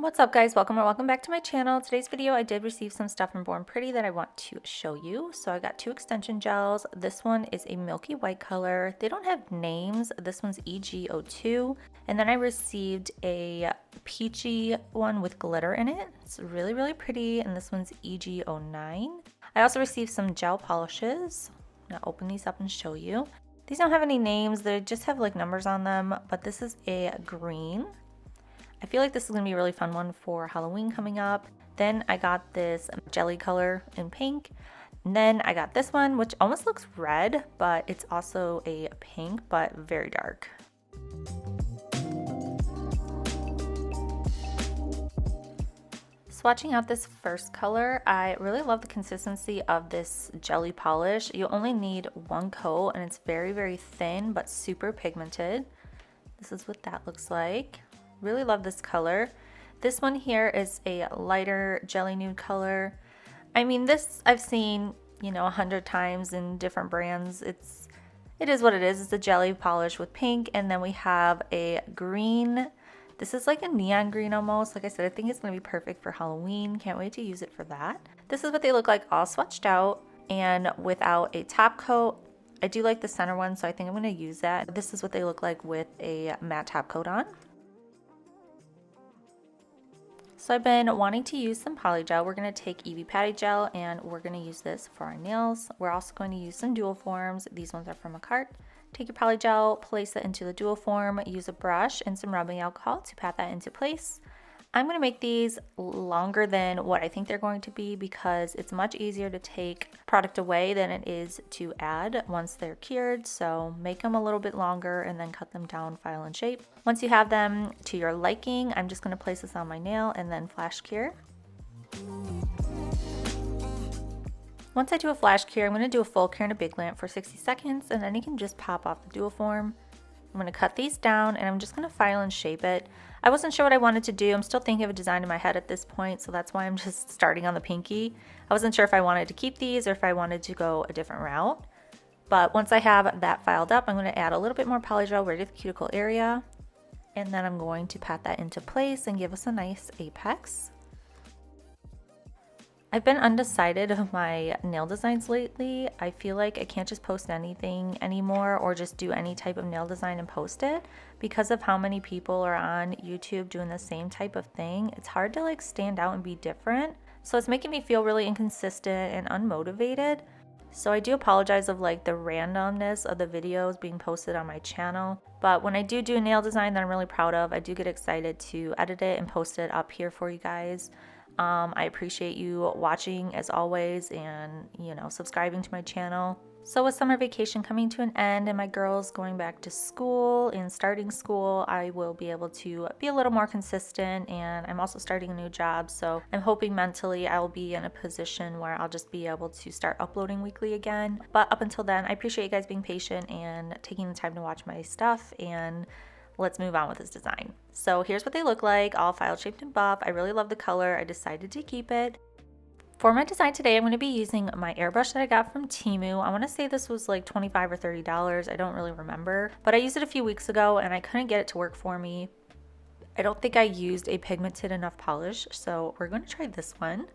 What's up guys, welcome or welcome back to my channel. Today's video I did receive some stuff from Born Pretty that I want to show you. So I got two extension gels. This one is a milky white color. They don't have names. This one's EG02. And then I received a peachy one with glitter in it. It's really pretty. And this one's EG09. I also received some gel polishes. I'm gonna open these up and show you. These don't have any names. They just have like numbers on them, but this is a green. I feel like this is going to be a really fun one for Halloween coming up. Then I got this jelly color in pink. And then I got this one, which almost looks red, but it's also a pink, but very dark. Swatching out this first color, I really love the consistency of this jelly polish. You only need one coat and it's very thin, but super pigmented. This is what that looks like. Really love this color. This one here is a lighter jelly nude color. I mean, this I've seen, 100 times in different brands. It is what it is. It's a jelly polish with pink, and then we have a green. This is like a neon green almost. Like I said, I think it's gonna be perfect for Halloween. Can't wait to use it for that. This is what they look like all swatched out and without a top coat. I do like the center one, so I think I'm gonna use that. This is what they look like with a matte top coat on. So I've been wanting to use some poly gel. We're going to take EV Patty Gel and we're going to use this for our nails. We're also going to use some dual forms. These ones are from Makartt. Take your poly gel, place it into the dual form, use a brush and some rubbing alcohol to pat that into place. I'm going to make these longer than what I think they're going to be because it's much easier to take product away than it is to add once they're cured. So make them a little bit longer and then cut them down, file and shape. Once you have them to your liking, I'm just going to place this on my nail and then flash cure. Once I do a flash cure, I'm going to do a full cure in a big lamp for 60 seconds and then you can just pop off the dual form. I'm going to cut these down and I'm just going to file and shape it. I wasn't sure what I wanted to do. I'm still thinking of a design in my head at this point, so that's why I'm just starting on the pinky. I wasn't sure if I wanted to keep these or if I wanted to go a different route. But once I have that filed up, I'm going to add a little bit more poly gel right at the cuticle area. And then I'm going to pat that into place and give us a nice apex. I've been undecided of my nail designs lately. I feel like I can't just post anything anymore or just do any type of nail design and post it because of how many people are on YouTube doing the same type of thing. It's hard to like stand out and be different. So it's making me feel really inconsistent and unmotivated. So I do apologize of like the randomness of the videos being posted on my channel. But when I do a nail design that I'm really proud of, I do get excited to edit it and post it up here for you guys. I appreciate you watching as always and, subscribing to my channel. So with summer vacation coming to an end and my girls going back to school and starting school, I will be able to be a little more consistent, and I'm also starting a new job. So I'm hoping mentally I will be in a position where I'll just be able to start uploading weekly again. But up until then, I appreciate you guys being patient and taking the time to watch my stuff, and let's move on with this design. So here's what they look like, all file shaped and buff. I really love the color. I decided to keep it. For my design today, I'm going to be using my airbrush that I got from Temu. I want to say this was like $25 or $30. I don't really remember, but I used it a few weeks ago and I couldn't get it to work for me. I don't think I used a pigmented enough polish, so we're going to try this one.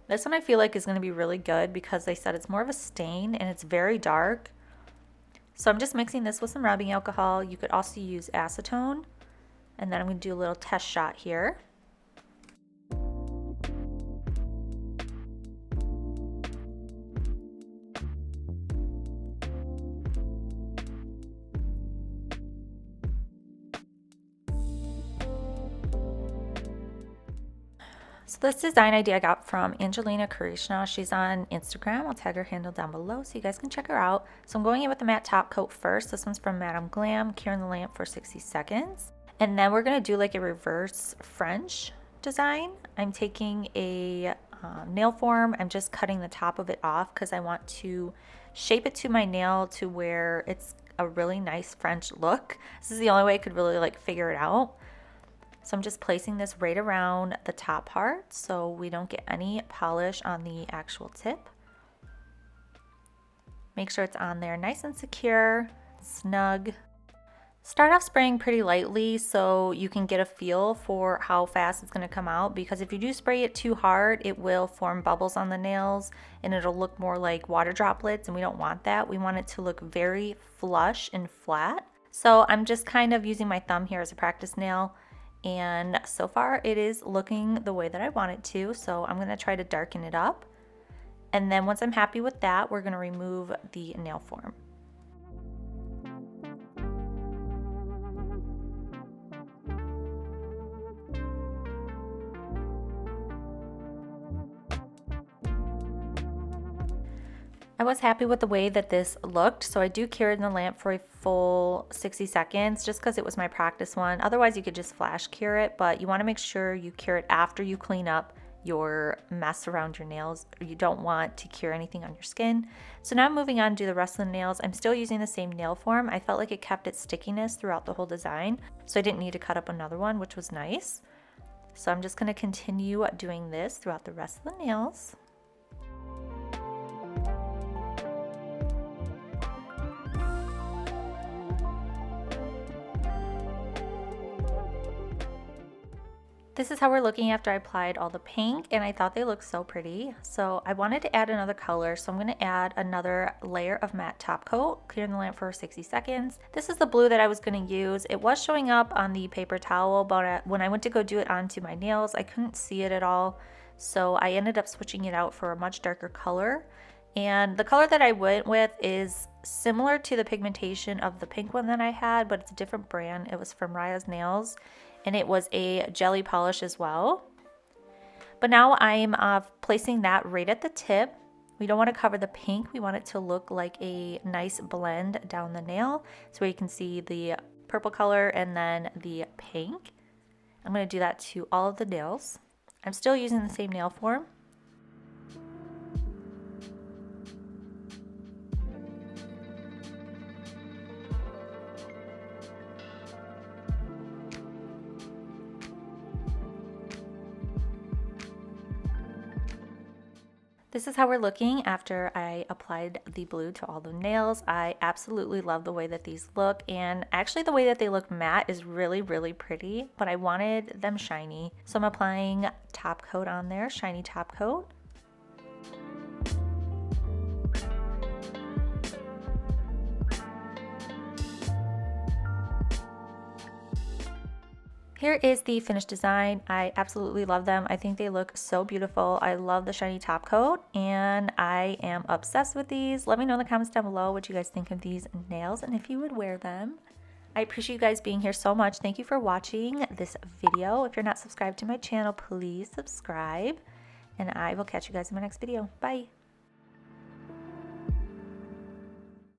This one I feel like is going to be really good because they said it's more of a stain and it's very dark. So I'm just mixing this with some rubbing alcohol. You could also use acetone. And then I'm going to do a little test shot here. So this design idea I got from Angelina Karishna. She's on Instagram. I'll tag her handle down below so you guys can check her out. So I'm going in with the matte top coat first. This one's from Glam, cure in the lamp for 60 seconds. And then we're going to do like a reverse French design. I'm taking a nail form. I'm just cutting the top of it off because I want to shape it to my nail to where it's a really nice French look. This is the only way I could really like figure it out. So I'm just placing this right around the top part so we don't get any polish on the actual tip. Make sure it's on there nice and secure, snug. Start off spraying pretty lightly so you can get a feel for how fast it's going to come out, because if you do spray it too hard, it will form bubbles on the nails and it'll look more like water droplets, and we don't want that. We want it to look very flush and flat. So I'm just kind of using my thumb here as a practice nail, and so far it is looking the way that I want it to, so I'm going to try to darken it up. And then once I'm happy with that, we're going to remove the nail form. I was happy with the way that this looked, so I do cure it in the lamp for a full 60 seconds just because it was my practice one. Otherwise, you could just flash cure it, but you want to make sure you cure it after you clean up your mess around your nails. You don't want to cure anything on your skin. So now I'm moving on to do the rest of the nails. I'm still using the same nail form. I felt like it kept its stickiness throughout the whole design, so I didn't need to cut up another one, which was nice. So I'm just going to continue doing this throughout the rest of the nails. This is how we're looking after I applied all the pink, and I thought they looked so pretty. So I wanted to add another color, so I'm going to add another layer of matte top coat, clearing the lamp for 60 seconds. This is the blue that I was going to use. It was showing up on the paper towel, but when I went to go do it onto my nails, I couldn't see it at all. So I ended up switching it out for a much darker color. And the color that I went with is similar to the pigmentation of the pink one that I had, but it's a different brand. It was from Raya's Nails, and it was a jelly polish as well. But now I'm placing that right at the tip. We don't want to cover the pink. We want it to look like a nice blend down the nail, so you can see the purple color and then the pink. I'm going to do that to all of the nails. I'm still using the same nail form. This is how we're looking after I applied the blue to all the nails. I absolutely love the way that these look, and actually the way that they look matte is really, really pretty, but I wanted them shiny. So I'm applying top coat on there, shiny top coat. Here is the finished design. I absolutely love them. I think they look so beautiful. I love the shiny top coat, and I am obsessed with these. Let me know in the comments down below what you guys think of these nails and if you would wear them. I appreciate you guys being here so much. Thank you for watching this video. If you're not subscribed to my channel, please subscribe, and I will catch you guys in my next video. Bye.